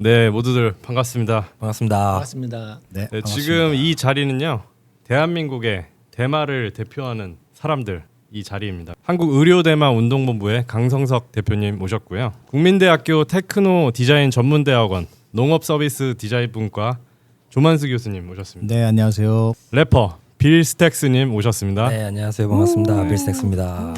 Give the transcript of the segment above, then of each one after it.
네, 모두들 반갑습니다. 반갑습니다. 반갑습니다. 네, 네, 반갑습니다. 지금 이 자리는요, 대한민국의 대마를 대표하는 사람들 이 자리입니다. 한국의료대마운동본부의 강성석 대표님 모셨고요. 국민대학교 테크노 디자인 전문대학원 농업서비스 디자인분과 조만수 교수님 모셨습니다. 네, 안녕하세요. 래퍼 빌 스택스님 모셨습니다. 네, 안녕하세요. 반갑습니다. 빌스텍스입니다.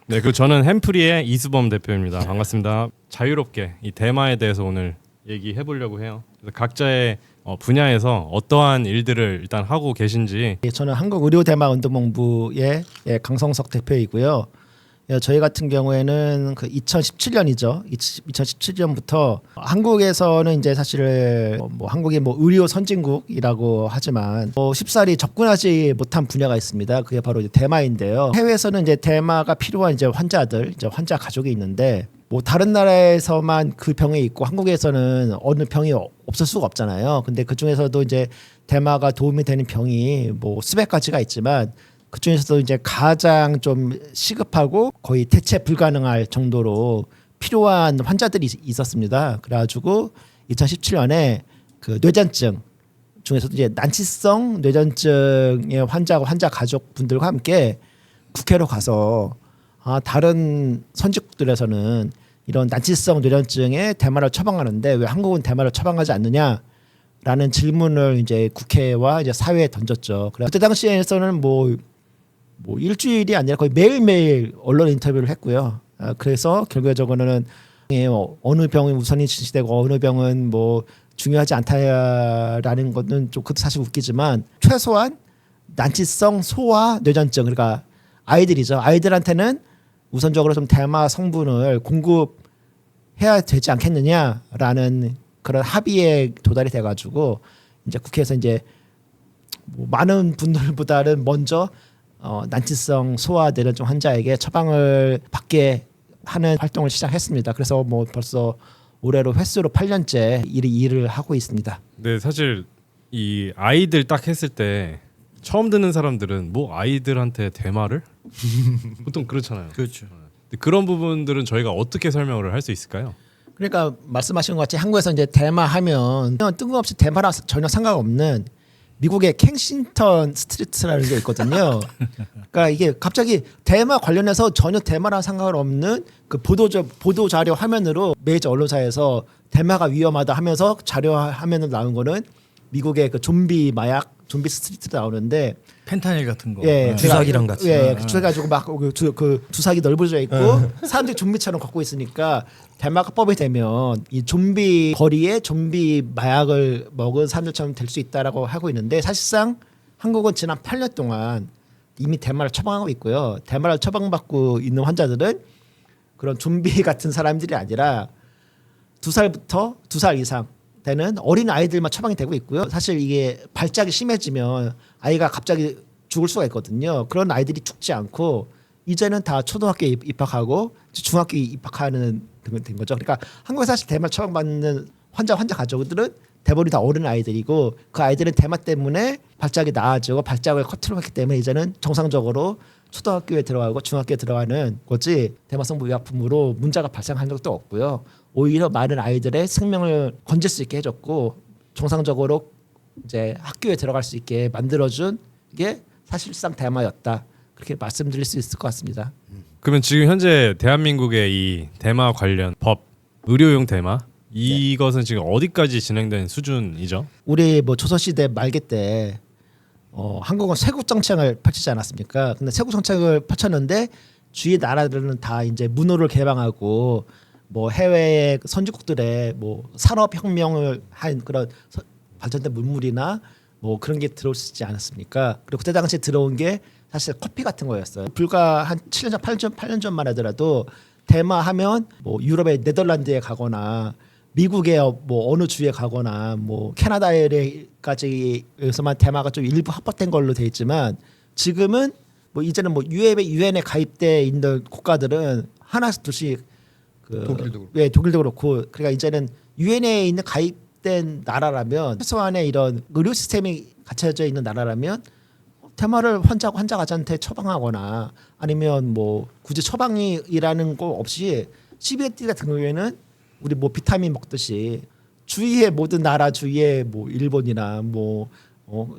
네, 그리고 저는 햄프리의 이수범 대표입니다. 반갑습니다. 자유롭게 이 대마에 대해서 오늘 얘기해 보려고 해요. 그래서 각자의 분야에서 어떠한 일들을 일단 하고 계신지. 저는 한국의료대마운동본부의 강성석 대표이고요. 저희 같은 경우에는 그 2017년이죠. 2017년부터 한국에서는 이제 사실 뭐 한국이 뭐 의료 선진국이라고 하지만 쉽사리 접근하지 못한 분야가 있습니다. 그게 바로 이제 대마인데요. 해외에서는 이제 대마가 필요한 이제 환자들, 이제 환자 가족이 있는데 뭐 다른 나라에서만 그 병이 있고 한국에서는 어느 병이 없을 수가 없잖아요. 근데 그 중에서도 이제 대마가 도움이 되는 병이 뭐 수백 가지가 있지만 그 중에서도 이제 가장 좀 시급하고 거의 대체 불가능할 정도로 필요한 환자들이 있었습니다. 그래가지고 2017년에 그 뇌전증 중에서도 이제 난치성 뇌전증의 환자와 환자 가족분들과 함께 국회로 가서 다른 선진국들에서는 이런 난치성 뇌전증에 대마를 처방하는데 왜 한국은 대마를 처방하지 않느냐라는 질문을 이제 국회와 이제 사회에 던졌죠. 그때 당시에서는 뭐 일주일이 아니라 거의 매일매일 언론 인터뷰를 했고요. 그래서 결과적으로는 어느 병이 우선이 진시되고 어느 병은 뭐 중요하지 않다라는 것은 좀 그것도 사실 웃기지만 최소한 난치성 소아 뇌전증 그러니까 아이들이죠. 아이들한테는 우선적으로 좀 대마 성분을 공급해야 되지 않겠느냐라는 그런 합의에 도달이 돼가지고 이제 국회에서 이제 뭐 많은 분들보다는 먼저 난치성 소아 뇌전증 환자에게 처방을 받게 하는 활동을 시작했습니다. 그래서 뭐 벌써 올해로 횟수로 8년째 일을 하고 있습니다. 네, 사실 이 아이들 딱 했을 때 처음 듣는 사람들은 뭐 아이들한테 대마를? 보통 그렇잖아요. 그렇죠. 근데 그런 부분들은 저희가 어떻게 설명을 할 수 있을까요? 그러니까 말씀하신 것 같이 한국에서 이제 대마 하면 뜬금없이 대마랑 전혀 상관없는 미국의 캥싱턴 스트리트라는 게 있거든요. 그러니까 이게 갑자기 대마 관련해서 전혀 대마랑 상관없는 그 보도 자료 화면으로 메이저 언론사에서 대마가 위험하다 하면서 자료 화면으로 나온 거는 미국의 그 좀비 마약 좀비 스트리트 나오는데 펜타닐 같은 거. 예, 주사기랑 같이. 그래가지고 막 그 주사기 넓어져 있고 사람들이 좀비처럼 걷고 있으니까 대마법이 되면 이 좀비 거리에 좀비 마약을 먹은 사람들처럼 될 수 있다라고 하고 있는데 사실상 한국은 지난 8년 동안 이미 대마를 처방하고 있고요. 대마를 처방받고 있는 환자들은 그런 좀비 같은 사람들이 아니라 2살부터 2살 이상 되는 어린 아이들만 처방이 되고 있고요. 사실 이게 발작이 심해지면 아이가 갑자기 죽을 수가 있거든요. 그런 아이들이 죽지 않고 이제는 다 초등학교에 입학하고 중학교에 입학하는 된 거죠. 그러니까 한국에 사실 대마 처방받는 환자 가족들은 대부분 다 어린 아이들이고 그 아이들은 대마 때문에 발작이 나아지고 발작을 컨트롤했기 때문에 이제는 정상적으로 초등학교에 들어가고 중학교에 들어가는 거지 대마성분 의약품으로 문제가 발생한 적도 없고요. 오히려 많은 아이들의 생명을 건질 수 있게 해줬고 정상적으로 이제 학교에 들어갈 수 있게 만들어준 게 사실상 대마였다. 그렇게 말씀드릴 수 있을 것 같습니다. 그러면 지금 현재 대한민국의 이 대마 관련 법, 의료용 대마 이것은 지금 어디까지 진행된 수준이죠? 우리 뭐 조선시대 말기 때 한국은 세국 정책을 펼치지 않았습니까? 근데 세국 정책을 펼쳤는데 주위 나라들은 다 이제 문호를 개방하고 뭐 해외의 선진국들의 뭐 산업혁명을 한 그런 발전된 문물이나 뭐 그런 게 들어올 수 있지 않았습니까? 그리고 그때 당시에 들어온 게 사실 커피 같은 거였어요. 불과 한 7년 전, 8년 전만 하더라도 대마 하면 뭐 유럽의 네덜란드에 가거나 미국의 뭐 어느 주에 가거나 뭐 캐나다에까지에서만 대마가 좀 일부 합법된 걸로 돼 있지만 지금은 뭐 이제는 뭐 유엔에 가입돼 있는 국가들은 하나씩 둘씩 독일도 그렇고 그러니까 이제는 유엔에 있는 가입된 나라라면 최소한의 이런 의료 시스템이 갖춰져 있는 나라라면 대마를 환자 가족한테 처방하거나 아니면 뭐 굳이 처방이라는 거 없이 CBD 같은 경우에는 우리 뭐 비타민 먹듯이 주위의 모든 나라 주위에 뭐 일본이나 뭐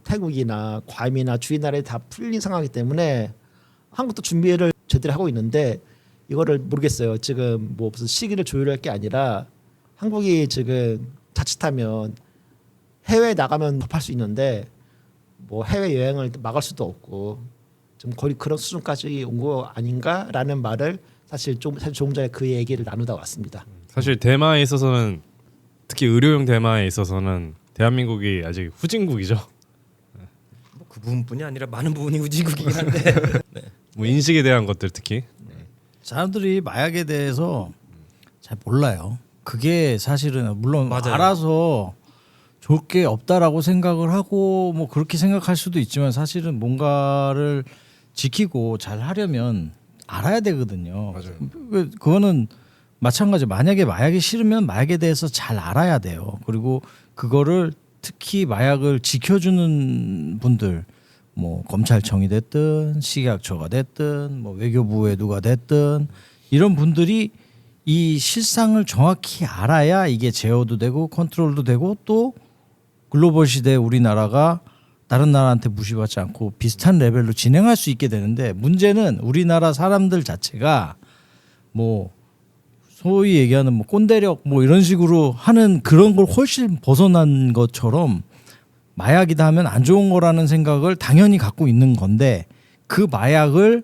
태국이나 괌이나 주위 나라에 다 풀린 상황이기 때문에 한국도 준비를 제대로 하고 있는데 이거를 모르겠어요. 지금 뭐 무슨 시기를 조율할 게 아니라 한국이 지금 자칫하면 해외에 나가면 법할 수 있는데 뭐 해외 여행을 막을 수도 없고 좀 거의 그런 수준까지 온 거 아닌가라는 말을 사실 조금 전에 그 얘기를 나누다 왔습니다. 사실 대마에 있어서는 특히 의료용 대마에 있어서는 대한민국이 아직 후진국이죠. 그 부분뿐이 아니라 많은 부분이 후진국이긴 한데 네. 뭐 인식에 대한 것들 특히 사람들이 마약에 대해서 잘 몰라요. 그게 사실은 물론 맞아요. 알아서 좋을 게 없다라고 생각을 하고 뭐 그렇게 생각할 수도 있지만 사실은 뭔가를 지키고 잘 하려면 알아야 되거든요. 맞아요. 그거는 마찬가지. 만약에 마약이 싫으면 마약에 대해서 잘 알아야 돼요. 그리고 그거를 특히 마약을 지켜주는 분들, 뭐 검찰청이 됐든 식약처가 됐든 뭐 외교부에 누가 됐든 이런 분들이 이 실상을 정확히 알아야 이게 제어도 되고 컨트롤도 되고 또 글로벌 시대에 우리나라가 다른 나라한테 무시받지 않고 비슷한 레벨로 진행할 수 있게 되는데 문제는 우리나라 사람들 자체가 뭐 소위 얘기하는 뭐 꼰대력 뭐 이런 식으로 하는 그런 걸 훨씬 벗어난 것처럼 마약이다 하면 안 좋은 거라는 생각을 당연히 갖고 있는 건데 그 마약을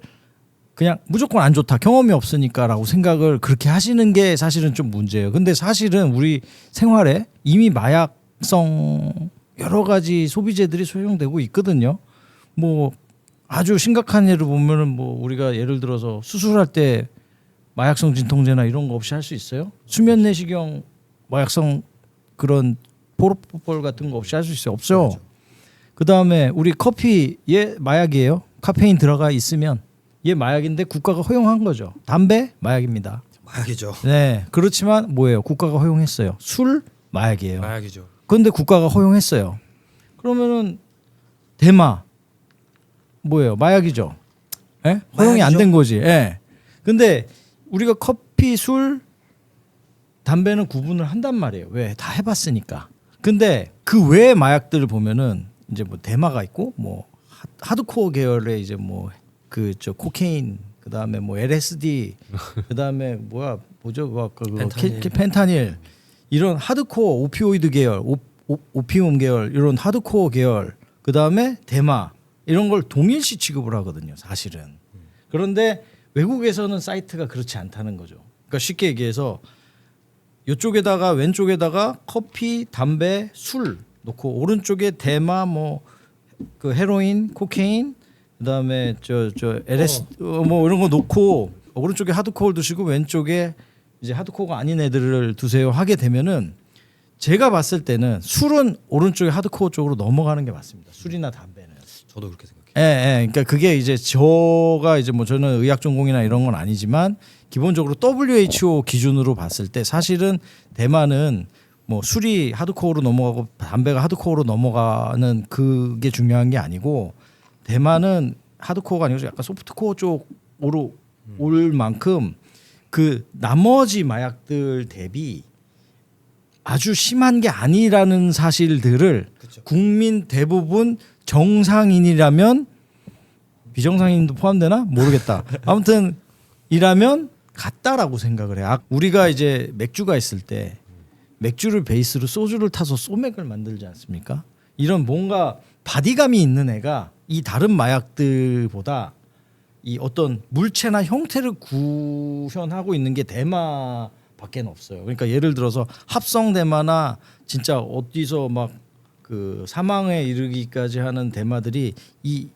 그냥 무조건 안 좋다 경험이 없으니까라고 생각을 그렇게 하시는 게 사실은 좀 문제예요. 근데 사실은 우리 생활에 이미 마약성 여러 가지 소비재들이 소용되고 있거든요. 뭐 아주 심각한 예를 보면은 뭐 우리가 예를 들어서 수술할 때 마약성 진통제나 이런 거 없이 할 수 있어요? 수면 내시경 마약성 그런 포로폴 같은 거 없이 할 수 있어요? 없죠. 그 다음에 우리 커피 얘 마약이에요. 카페인 들어가 있으면 얘 마약인데 국가가 허용한 거죠. 담배 마약입니다. 마약이죠. 네, 그렇지만 뭐예요? 국가가 허용했어요. 술 마약이에요. 마약이죠. 그런데 국가가 허용했어요. 그러면은 대마 뭐예요? 마약이죠. 예? 허용이 안 된 거지. 예. 근데 우리가 커피, 술, 담배는 구분을 한단 말이에요. 왜? 다 해봤으니까. 근데 그 외의 마약들을 보면은 이제 뭐 대마가 있고 뭐 하드코어 계열의 이제 뭐 그 저 코케인 그다음에 뭐 LSD 그다음에 뭐죠? 펜타닐 이런 하드코어 오피오이드 계열, 오피움 계열 이런 하드코어 계열 그다음에 대마 이런 걸 동일시 취급을 하거든요. 사실은. 그런데 외국에서는 사이트가 그렇지 않다는 거죠. 그러니까 쉽게 얘기해서 이쪽에다가 왼쪽에다가 커피, 담배, 술 놓고 오른쪽에 대마 뭐 그 헤로인, 코케인 그다음에 저 LS 뭐 이런 거 놓고 오른쪽에 하드코어를 두시고 왼쪽에 이제 하드코어가 아닌 애들을 두세요 하게 되면은 제가 봤을 때는 술은 오른쪽에 하드코어 쪽으로 넘어가는 게 맞습니다. 술이나 담배는. 저도 그렇게 생각해요. 예. 그러니까 그게 이제 저가 이제 뭐 저는 의학 전공이나 이런 건 아니지만 기본적으로 WHO 기준으로 봤을 때 사실은 대만은 뭐 술이 하드코어로 넘어가고 담배가 하드코어로 넘어가는 그게 중요한 게 아니고 대만은 하드코어가 아니고 약간 소프트코어 쪽으로 올 만큼 그 나머지 마약들 대비 아주 심한 게 아니라는 사실들을 그쵸. 국민 대부분 정상인이라면 비정상인도 포함되나 모르겠다. 아무튼 이라면 같다라고 생각을 해. 우리가 이제 맥주가 있을 때 맥주를 베이스로 소주를 타서 소맥을 만들지 않습니까? 이런 뭔가 바디감이 있는 애가 이 다른 마약들보다 이 어떤 물체나 형태를 구현하고 있는 게 대마밖에 없어요. 그러니까 예를 들어서 합성 대마나 진짜 어디서 막 그 사망에 이르기까지 하는 대마들이 이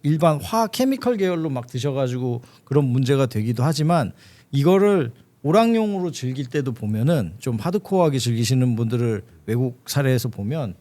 일반 화학 케미컬 계열로 막 드셔가지고 그런 문제가 되기도 하지만 이거를 오락용으로 즐길 때도 보면은 좀 하드코어하게 즐기시는 분들을 외국 사례에서 보면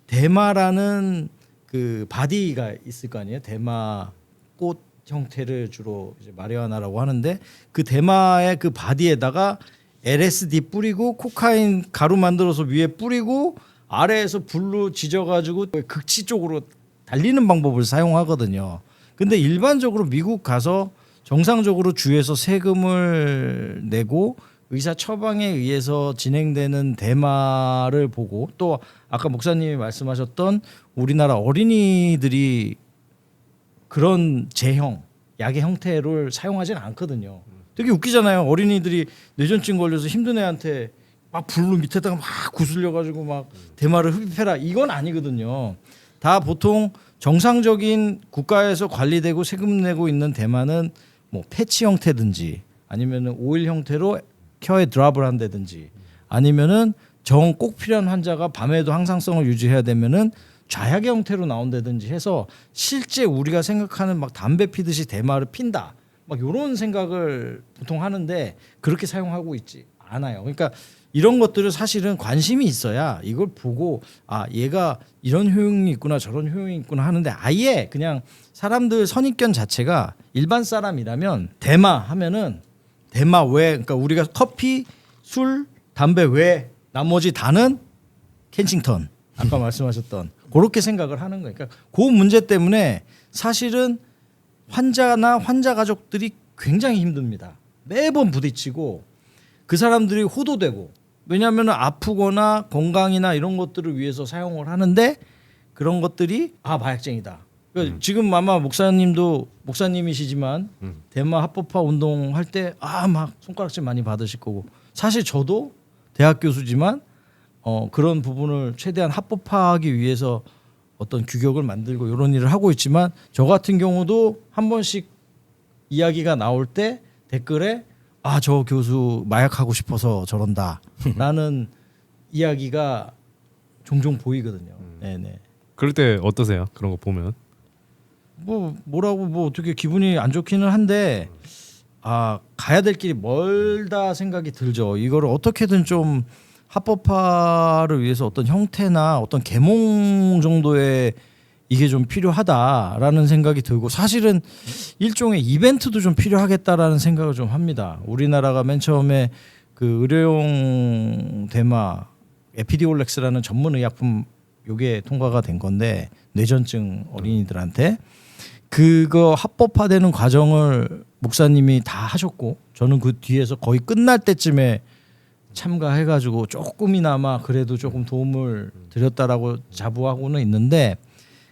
대마라는 그 바디가 있을 거 아니에요. 대마 꽃 형태를 주로 이제 마리화나라고 하는데 그 대마의 그 바디에다가 LSD 뿌리고 코카인 가루 만들어서 위에 뿌리고 아래에서 불로 지져가지고 극치 쪽으로 달리는 방법을 사용하거든요. 근데 일반적으로 미국 가서 정상적으로 주에서 세금을 내고 의사 처방에 의해서 진행되는 대마를 보고 또 아까 목사님이 말씀하셨던 우리나라 어린이들이 그런 제형 약의 형태를 사용하지는 않거든요. 되게 웃기잖아요. 어린이들이 뇌전증 걸려서 힘든 애한테 막 불로 밑에다가 막 구슬려 가지고 막 대마를 흡입해라 이건 아니거든요. 다 보통 정상적인 국가에서 관리되고 세금 내고 있는 대마는 뭐 패치 형태든지 아니면은 오일 형태로 혀에 드랍을 한다든지 아니면은 정 꼭 필요한 환자가 밤에도 항상성을 유지해야 되면은 좌약의 형태로 나온다든지 해서 실제 우리가 생각하는 막 담배 피듯이 대마를 핀다 막 이런 생각을 보통 하는데 그렇게 사용하고 있지 않아요. 그러니까 이런 것들을 사실은 관심이 있어야 이걸 보고 아 얘가 이런 효용이 있구나 저런 효용이 있구나 하는데 아예 그냥 사람들 선입견 자체가 일반 사람이라면 대마 하면은 대마 외 그러니까 우리가 커피, 술, 담배 외 나머지 다는 켄싱턴 아까 말씀하셨던 그렇게 생각을 하는 거예요. 그러니까 그 문제 때문에 사실은 환자나 환자 가족들이 굉장히 힘듭니다. 매번 부딪히고 그 사람들이 호도되고 왜냐하면 아프거나 건강이나 이런 것들을 위해서 사용을 하는데 그런 것들이 아 마약쟁이다. 그러니까 지금 아마 목사님도 목사님이시지만 대마 합법화 운동할 때 아 막 손가락질 많이 받으실 거고 사실 저도 대학 교수지만 그런 부분을 최대한 합법화하기 위해서 어떤 규격을 만들고 이런 일을 하고 있지만 저 같은 경우도 한 번씩 이야기가 나올 때 댓글에 아 저 교수 마약하고 싶어서 저런다라는 이야기가 종종 보이거든요. 네네. 그럴 때 어떠세요? 그런 거 보면? 뭐라고 뭐 어떻게 기분이 안 좋기는 한데 아 가야 될 길이 멀다 생각이 들죠. 이거를 어떻게든 좀 합법화를 위해서 어떤 형태나 어떤 계몽 정도의 이게 좀 필요하다라는 생각이 들고 사실은 일종의 이벤트도 좀 필요하겠다라는 생각을 좀 합니다. 우리나라가 맨 처음에 그 의료용 대마 에피디올렉스라는 전문 의약품 요게 통과가 된 건데 뇌전증 어린이들한테 그거 합법화되는 과정을 목사님이 다 하셨고 저는 그 뒤에서 거의 끝날 때쯤에 참가해가지고 조금이나마 그래도 조금 도움을 드렸다라고 자부하고는 있는데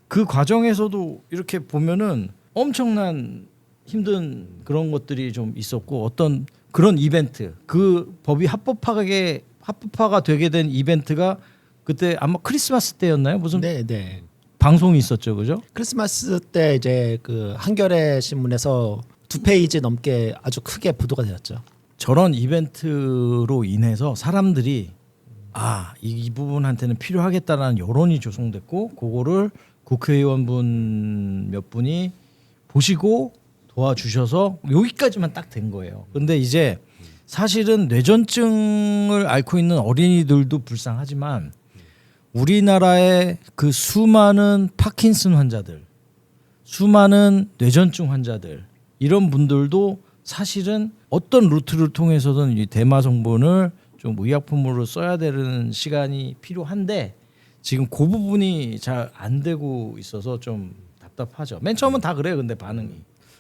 그 과정에서도 이렇게 보면은 엄청난 힘든 그런 것들이 좀 있었고 어떤 그런 이벤트 그 법이 합법화가 되게 된 이벤트가 그때 아마 크리스마스 때였나요? 무슨 네. 방송이 있었죠, 그죠? 크리스마스 때 이제 그 한겨레 신문에서 2페이지 넘게 아주 크게 보도가 되었죠. 저런 이벤트로 인해서 사람들이 이 부분한테는 필요하겠다라는 여론이 조성됐고 그거를 국회의원분 몇 분이 보시고 도와주셔서 여기까지만 딱 된 거예요. 근데 이제 사실은 뇌전증을 앓고 있는 어린이들도 불쌍하지만 우리나라의 그 수많은 파킨슨 환자들, 수많은 뇌전증 환자들 이런 분들도 사실은 어떤 루트를 통해서든 이 대마 성분을 좀 의약품으로 써야 되는 시간이 필요한데 지금 그 부분이 잘 안 되고 있어서 좀 답답하죠. 맨 처음은 다 그래요. 근데 반응이.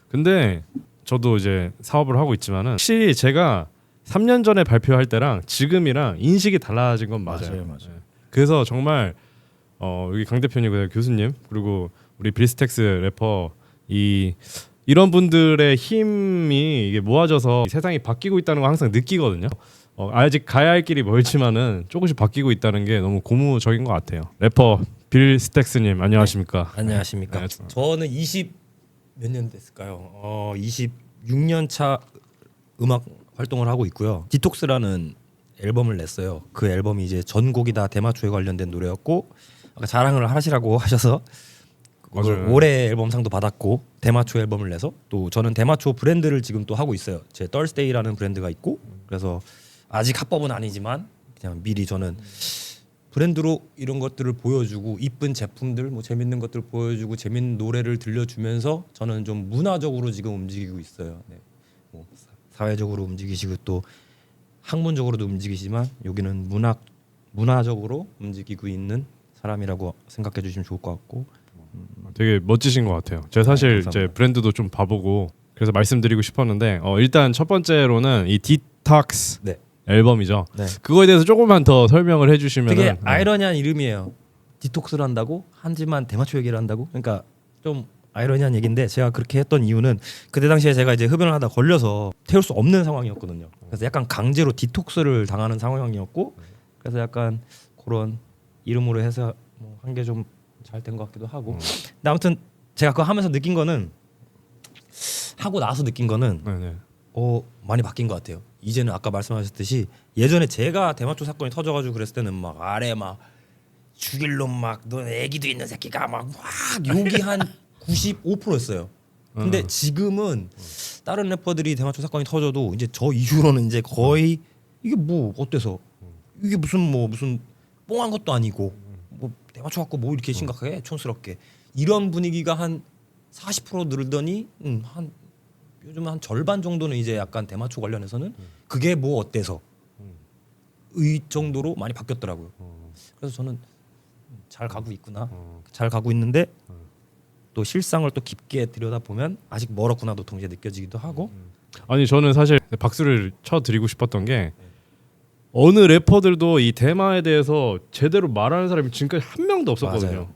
근데 저도 이제 사업을 하고 있지만은 확실히 제가 3년 전에 발표할 때랑 지금이랑 인식이 달라진 건 맞아요. 맞아요. 네. 그래서 정말 여기 강 대표님, 교수님 그리고 우리 빌스텍스 래퍼 이런 분들의 힘이 이게 모아져서 세상이 바뀌고 있다는 거 항상 느끼거든요. 아직 가야 할 길이 멀지만은 조금씩 바뀌고 있다는 게 너무 고무적인 것 같아요. 래퍼 빌스텍스님 안녕하십니까? 네, 안녕하십니까? 네. 저는 20 몇 년 됐을까요? 26년 차 음악 활동을 하고 있고요. 디톡스라는 앨범을 냈어요. 그 앨범이 이제 전곡이 다 대마초에 관련된 노래였고 아까 자랑을 하시라고 하셔서 그걸 맞아요. 올해 앨범상도 받았고 대마초 앨범을 내서 또 저는 대마초 브랜드를 지금 또 하고 있어요. 제 떨스데이라는 브랜드가 있고 그래서 아직 합법은 아니지만 그냥 미리 저는 브랜드로 이런 것들을 보여주고 이쁜 제품들 뭐 재밌는 것들 보여주고 재밌는 노래를 들려주면서 저는 좀 문화적으로 지금 움직이고 있어요. 네. 뭐 사회적으로 움직이시고 또 학문적으로도 움직이지만 여기는 문화적으로 움직이고 있는 사람이라고 생각해 주시면 좋을 것 같고 되게 멋지신 것 같아요. 제가 사실 감사합니다. 이제 브랜드도 좀 봐보고 그래서 말씀드리고 싶었는데 일단 첫 번째로는 이 디톡스 네. 앨범이죠. 네. 그거에 대해서 조금만 더 설명을 해주시면 되게 아이러니한 이름이에요. 디톡스를 한다고 하지만 대마초 얘기를 한다고. 그러니까 좀 아이러니한 얘기인데 제가 그렇게 했던 이유는 그때 당시에 제가 이제 흡연을 하다 걸려서 태울 수 없는 상황이었거든요. 그래서 약간 강제로 디톡스를 당하는 상황이었고 그래서 약간 그런 이름으로 해서 뭐 한 게 좀 잘 된 것 같기도 하고. 근데 아무튼 제가 그거 하면서 느낀 거는 하고 나서 느낀 거는 네네. 많이 바뀐 것 같아요. 이제는 아까 말씀하셨듯이 예전에 제가 대마초 사건이 터져가지고 그랬을 때는 막 아래 막 죽일 놈 막 너 애기도 있는 새끼가 막 욕이 한 95%였어요. 근데 지금은 다른 래퍼들이 대마초 사건이 터져도 이제 저 이후로는 이제 거의 이게 뭐 어때서 이게 무슨 뽕한 것도 아니고 뭐 대마초 갖고 뭐 이렇게 심각하게 촌스럽게 이런 분위기가 한 40% 늘더니 한 요즘 한 절반 정도는 이제 약간 대마초 관련해서는 그게 뭐 어때서 의 정도로 많이 바뀌었더라고요. 그래서 저는 잘 가고 있구나. 잘 가고 있는데 또 실상을 또 깊게 들여다 보면 아직 멀었구나도 동시에 느껴지기도 하고. 아니 저는 사실 박수를 쳐드리고 싶었던 게 어느 래퍼들도 이 대마에 대해서 제대로 말하는 사람이 지금까지 한 명도 없었거든요. 맞아요.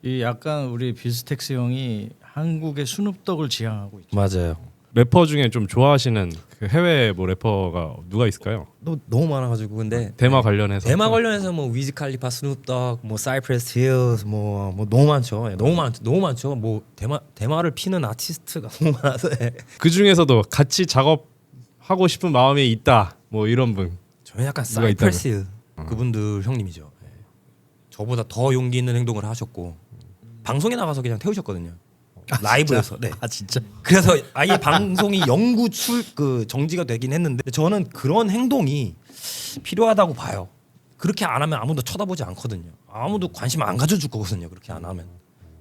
이 약간 우리 비스텍스 형이 한국의 스눕덕을 지향하고 있죠. 맞아요. 래퍼 중에 좀 좋아하시는 그 해외 뭐 래퍼가 누가 있을까요? 너무 많아가지고 근데 대마 관련해서. 대마 관련해서 뭐 위즈 칼리파, 스눕덕, 뭐 사이프레스 힐스 뭐 너무 많죠. 너무 많죠. 뭐 대마를 피는 아티스트가 너무 많아서 그 중에서도 같이 작업하고 싶은 마음이 있다. 뭐 이런 분. 저는 약간 누가 사이프레스 힐 그분들 형님이죠. 네. 저보다 더 용기 있는 행동을 하셨고 방송에 나가서 그냥 태우셨거든요. 라이브에서. 네. 아 진짜. 그래서 아예 방송이 영구 정지가 되긴 했는데 저는 그런 행동이 필요하다고 봐요. 그렇게 안 하면 아무도 쳐다보지 않거든요. 아무도 관심 안 가져줄 거거든요. 그렇게 안 하면.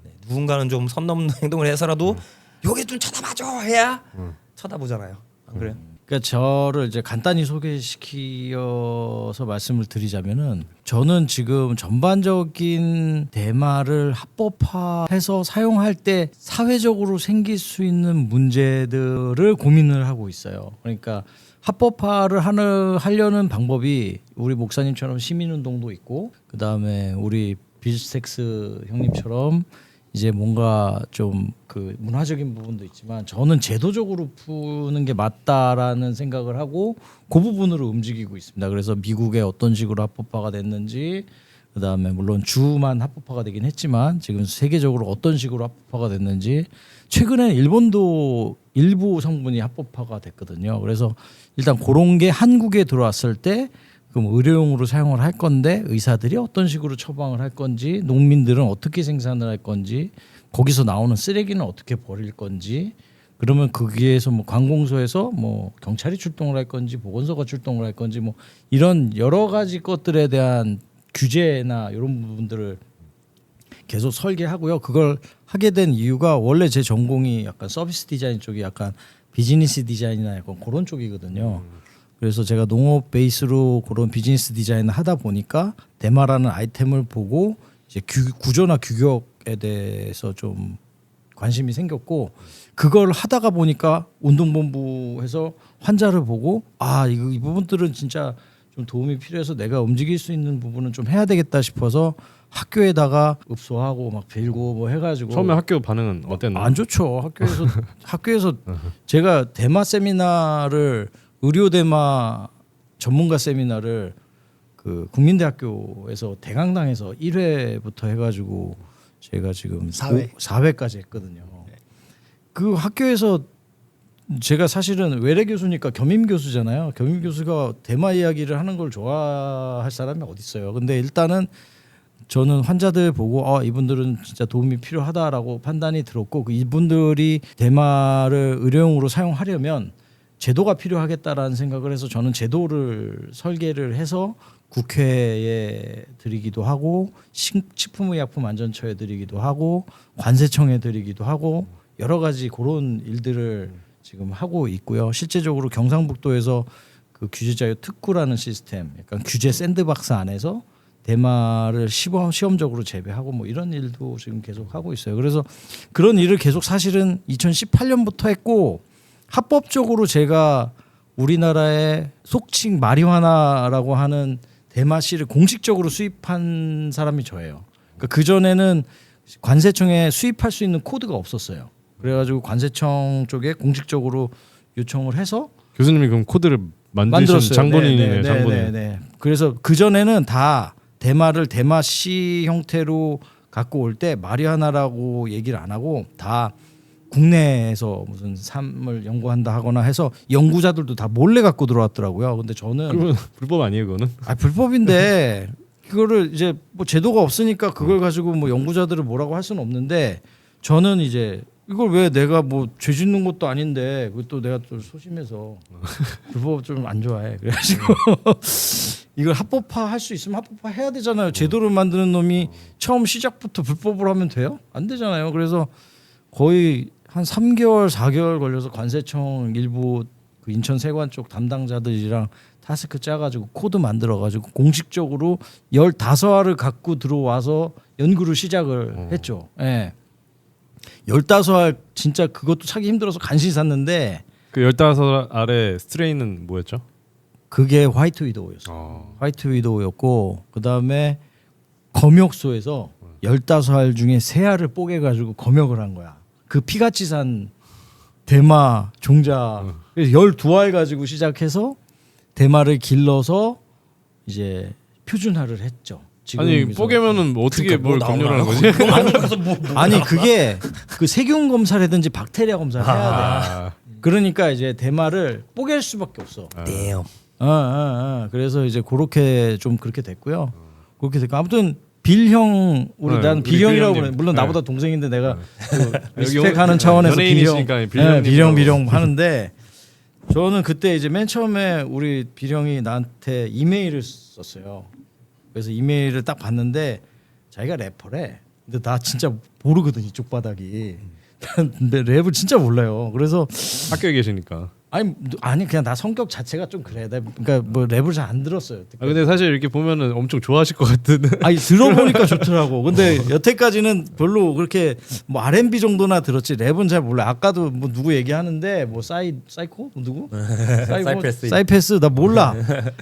네. 누군가는 좀 선 넘는 행동을 해서라도 여기 좀 쳐다봐줘 해야 쳐다보잖아요. 안 그래요? 그러니까 저를 이제 간단히 소개시켜서 말씀을 드리자면은 저는 지금 전반적인 대마를 합법화해서 사용할 때 사회적으로 생길 수 있는 문제들을 고민을 하고 있어요. 그러니까 합법화를 하려는 방법이 우리 목사님처럼 시민운동도 있고 그다음에 우리 비스텍스 형님처럼 이제 뭔가 좀 그 문화적인 부분도 있지만 저는 제도적으로 푸는 게 맞다라는 생각을 하고 그 부분으로 움직이고 있습니다. 그래서 미국에 어떤 식으로 합법화가 됐는지 그다음에 물론 주만 합법화가 되긴 했지만 지금 세계적으로 어떤 식으로 합법화가 됐는지 최근에 일본도 일부 성분이 합법화가 됐거든요. 그래서 일단 그런 게 한국에 들어왔을 때 그럼 의료용으로 사용을 할 건데 의사들이 어떤 식으로 처방을 할 건지 농민들은 어떻게 생산을 할 건지 거기서 나오는 쓰레기는 어떻게 버릴 건지 그러면 거기에서 뭐 관공서에서 뭐 경찰이 출동을 할 건지 보건소가 출동을 할 건지 뭐 이런 여러 가지 것들에 대한 규제나 이런 부분들을 계속 설계하고요. 그걸 하게 된 이유가 원래 제 전공이 약간 서비스 디자인 쪽이 약간 비즈니스 디자인이나 약간 그런 쪽이거든요. 그래서 제가 농업 베이스로 그런 비즈니스 디자인을 하다 보니까 대마라는 아이템을 보고 이제 구조나 규격에 대해서 좀 관심이 생겼고 그걸 하다가 보니까 운동본부에서 환자를 보고 이 부분들은 진짜 좀 도움이 필요해서 내가 움직일 수 있는 부분은 좀 해야 되겠다 싶어서 학교에다가 읍소하고 막 빌고 뭐 해가지고 처음에 학교 반응은 어땠나요? 안 좋죠. 학교에서 제가 대마 세미나를 의료 대마 전문가 세미나를 그 국민대학교에서 대강당에서 1회부터 해가지고 제가 지금 4회까지 했거든요. 그 학교에서 제가 사실은 외래 교수니까 겸임 교수잖아요. 겸임 교수가 대마 이야기를 하는 걸 좋아할 사람이 어디 있어요. 근데 일단은 저는 환자들 보고 이분들은 진짜 도움이 필요하다라고 판단이 들었고 이분들이 대마를 의료용으로 사용하려면 제도가 필요하겠다라는 생각을 해서 저는 제도를 설계를 해서 국회에 드리기도 하고 식품의약품안전처에 드리기도 하고 관세청에 드리기도 하고 여러 가지 그런 일들을 지금 하고 있고요. 실제적으로 경상북도에서 그 규제자유 특구라는 시스템, 약간 규제 샌드박스 안에서 대마를 시험적으로 재배하고 뭐 이런 일도 지금 계속 하고 있어요. 그래서 그런 일을 계속 사실은 2018년부터 했고 합법적으로 제가 우리나라에 속칭 마리화나라고 하는 대마씨를 공식적으로 수입한 사람이 저예요. 그러니까 그 전에는 관세청에 수입할 수 있는 코드가 없었어요. 그래가지고 관세청 쪽에 공식적으로 요청을 해서 교수님이 그럼 코드를 만드신 만들었어요. 장본인이네요. 장본인. 네. 그래서 그 전에는 다 대마를 대마씨 형태로 갖고 올 때 마리화나라고 얘기를 안 하고 다 국내에서 무슨 삶을 연구한다 하거나 해서 연구자들도 다 몰래 갖고 들어왔더라고요. 근데 저는 그러면 불법 아니에요, 그거는? 불법인데 그거를 이제 뭐 제도가 없으니까 그걸 가지고 뭐 연구자들을 뭐라고 할 수는 없는데 저는 이제 이걸 왜 내가 뭐 죄 짓는 것도 아닌데 그것도 내가 좀 소심해서 불법 좀 안 좋아해. 그래가지고 이걸 합법화 할 수 있으면 합법화 해야 되잖아요. 제도를 만드는 놈이 처음 시작부터 불법으로 하면 돼요? 안 되잖아요. 그래서 거의 한 3개월, 4개월 걸려서 관세청 일부 그 인천 세관 쪽 담당자들이랑 타스크 짜가지고 코드 만들어가지고 공식적으로 15알을 갖고 들어와서 연구를 시작을 했죠. 예. 15알 진짜 그것도 찾기 힘들어서 간신히 샀는데 그 15알의 스트레인은 뭐였죠? 그게 화이트 위도우였어요. 화이트 위도우였고 그다음에 검역소에서 15알 중에 3알을 뽀개가지고 검역을 한 거야. 그 피같이 산 대마 종자. 그래서 12알 가지고 시작해서 대마를 길러서 이제 표준화를 했죠. 지금 아니 여기서. 뽀개면은 뭐 어떻게 그러니까 뭘 뭐 검열하는 나오나요? 거지? 아니 그게 그 세균 검사라든지 박테리아 검사를 해야 돼. 아, 그러니까 이제 대마를 뽀갤 수밖에 없어. 네. 그래서 이제 그렇게 좀 그렇게 됐고요. 그렇게 됐고 아무튼 빌형 우리 네, 난 우리 빌형이라고 빌형님. 그래. 물론 네. 나보다 동생인데 내가 여기 리스펙하는 차원에서 연예인이시니까 비령 하는데 저는 그때 이제 맨 처음에 우리 비령이 나한테 이메일을 썼어요. 그래서 이메일을 딱 봤는데 자기가 래퍼래. 근데 나 진짜 모르거든 이쪽 바닥이. 근데 랩을 진짜 몰라요. 그래서 학교에 계시니까. 아니 그냥 나 성격 자체가 좀 그래. 그러니까 뭐 랩을 잘 안 들었어요. 아 근데 사실 이렇게 보면은 엄청 좋아하실 것 같은. 아니 들어보니까 좋더라고. 근데 여태까지는 별로 그렇게 뭐 R&B 정도나 들었지 랩은 잘 몰라. 아까도 뭐 누구 얘기하는데 뭐 사이코 누구? 사이패스 나 몰라.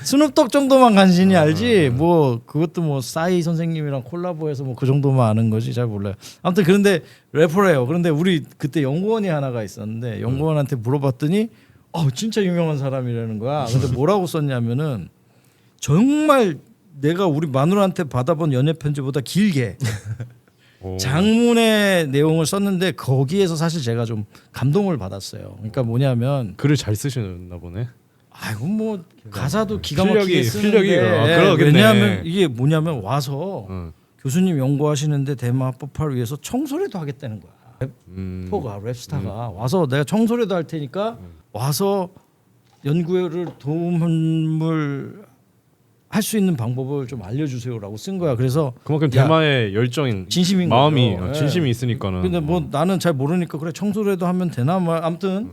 스눕독 정도만 간신히 알지. 뭐 그것도 뭐 싸이 선생님이랑 콜라보해서 뭐 그 정도만 아는 거지 잘 몰라요. 아무튼 그런데 래퍼래요. 그런데 우리 그때 연구원이 하나가 있었는데 연구원한테 물어봤더니 진짜 유명한 사람이라는 거야. 근데 뭐라고 썼냐면은 정말 내가 우리 마누라한테 받아본 연애 편지보다 길게 장문의 내용을 썼는데 거기에서 사실 제가 좀 감동을 받았어요. 그러니까 뭐냐면 글을 잘 쓰시나 보네. 아이고 뭐 가사도 기가 막히게 필력이 쓰는데 그러겠네. 왜냐하면 이게 뭐냐면 와서 응. 교수님 연구하시는데 대마 합법화를 위해서 청소래도 하겠다는 거야. 랩스타가 와서 내가 청소래도 할 테니까 와서 연구를 도움을 할 수 있는 방법을 좀 알려주세요라고 쓴 거야. 그래서 그만큼 대마의 열정인 진심인 마음이 거죠. 진심이 있으니까는. 근데 뭐 나는 잘 모르니까 그래 청소래도 하면 되나 뭐 아무튼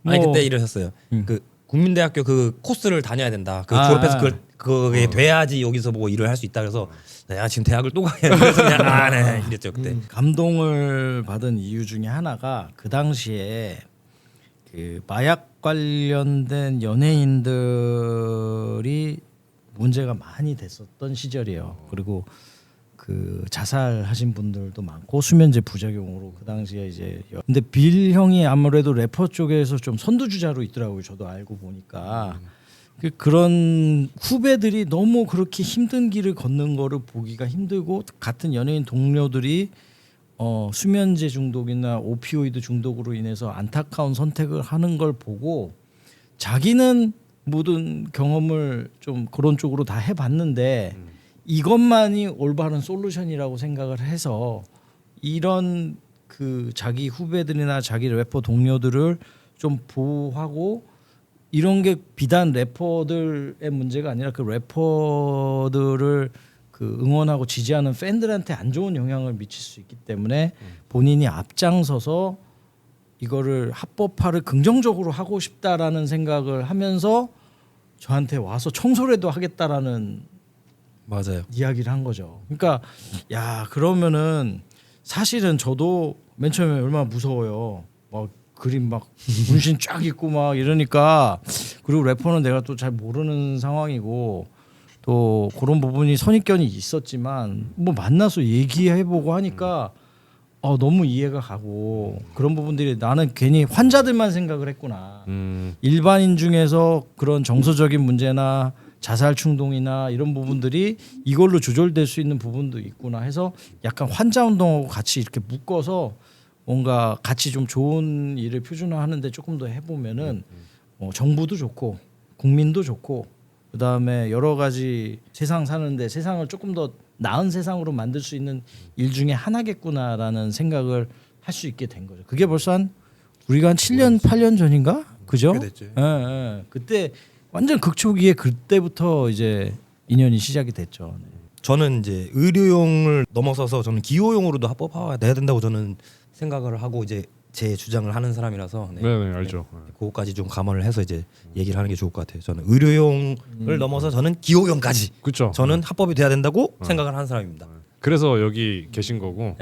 아니 뭐 그때 이러셨어요. 그 국민대학교 그 코스를 다녀야 된다. 그 아, 졸업해서 그게 돼야지 여기서 뭐 일을 할 수 있다. 그래서 내가 지금 대학을 또 가야 돼. 그래서 그냥 네 이랬죠 그때. 감동을 받은 이유 중에 하나가 그 당시에 그 마약 관련된 연예인들이 문제가 많이 됐었던 시절이에요. 그리고 그 자살하신 분들도 많고 수면제 부작용으로 그 당시에 이제 근데 빌 형이 아무래도 래퍼 쪽에서 좀 선두주자로 있더라고요. 저도 알고 보니까 그런 후배들이 너무 그렇게 힘든 길을 걷는 거를 보기가 힘들고 같은 연예인 동료들이 수면제 중독이나 오피오이드 중독으로 인해서 안타까운 선택을 하는 걸 보고 자기는 모든 경험을 좀 그런 쪽으로 다 해봤는데 이것만이 올바른 솔루션이라고 생각을 해서 이런 그 자기 후배들이나 자기 래퍼 동료들을 좀 보호하고 이런 게 비단 래퍼들의 문제가 아니라 그 래퍼들을 그 응원하고 지지하는 팬들한테 안 좋은 영향을 미칠 수 있기 때문에 본인이 앞장서서 이거를 합법화를 긍정적으로 하고 싶다라는 생각을 하면서 저한테 와서 청소라도 하겠다라는 맞아요. 이야기를 한 거죠. 그러니까 야 그러면은 사실은 저도 맨 처음에 얼마나 무서워요. 막 그림 막 문신 쫙 있고 막 이러니까 그리고 래퍼는 내가 또 잘 모르는 상황이고 또 그런 부분이 선입견이 있었지만 뭐 만나서 얘기해보고 하니까 너무 이해가 가고 그런 부분들이 나는 괜히 환자들만 생각을 했구나. 일반인 중에서 그런 정서적인 문제나 자살 충동이나 이런 부분들이 이걸로 조절될 수 있는 부분도 있구나 해서 약간 환자 운동하고 같이 이렇게 묶어서 뭔가 같이 좀 좋은 일을 표준화하는데 조금 더 해보면은 정부도 좋고 국민도 좋고 그다음에 여러 가지 세상 사는데 세상을 조금 더 나은 세상으로 만들 수 있는 일 중에 하나겠구나라는 생각을 할 수 있게 된 거죠. 그게 벌써 우리가 한 7년 8년 전인가 그죠? 꽤 됐죠. 예. 그때 완전 극초기에 그때부터 이제 인연이 시작이 됐죠. 네. 저는 이제 의료용을 넘어서서 저는 기호용으로도 합법화해야 된다고 저는 생각을 하고 이제 제 주장을 하는 사람이라서 네. 네, 알죠. 그거까지 좀 감안을 해서 이제 얘기를 하는 게 좋을 것 같아요. 저는 의료용을 넘어서 저는 기호용까지 그렇죠. 저는 합법이 돼야 된다고 생각을 하는 사람입니다. 그래서 여기 계신 거고